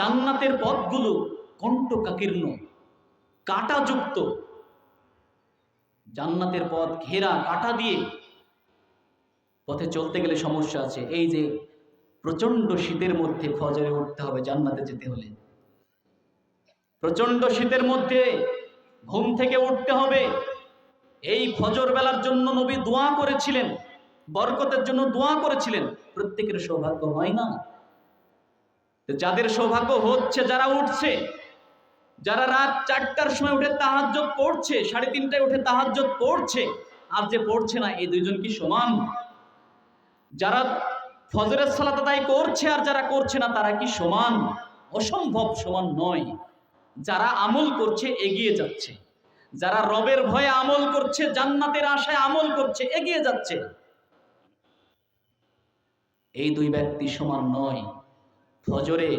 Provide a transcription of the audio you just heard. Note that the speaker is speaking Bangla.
জান্নাতের পথগুলো কণ্টকাকীর্ণ, কাঁটাযুক্ত। জান্নাতের পথ ঘেরা কাঁটা দিয়ে, পথে চলতে গেলে সমস্যা আছে। এই যে প্রচন্ড শীতের মধ্যে ফজরে উঠতে হবে জান্নাতে যেতে হলে, প্রচন্ড শীতের মধ্যে ঘুম থেকে উঠতে হবে। এই ফজর বেলার জন্য নবী দোয়া করেছিলেন, বরকতের জন্য দোয়া করেছিলেন। প্রত্যেকের সৌভাগ্য হয় না। যাদের সৌভাগ্য হচ্ছে, যারা উঠছে, যারা রাত 4টার সময় উঠে তাহাজ্জুদ পড়ছে, 3:30টায় উঠে তাহাজ্জুদ পড়ছে, আর যে পড়ছে না, এই দুইজন কি সমান? যারা ফজরের সালাত আদায় করছে আর যারা করছে না, তারা কি সমান? অসম্ভব সমান নয়। যারা আমল করছে এগিয়ে যাচ্ছে, যারা রবের ভয়ে আমল করছে, জান্নাতের আশায় আমল করছে, এগিয়ে যাচ্ছে। এই দুই ব্যক্তি সমান নয়। ফজরে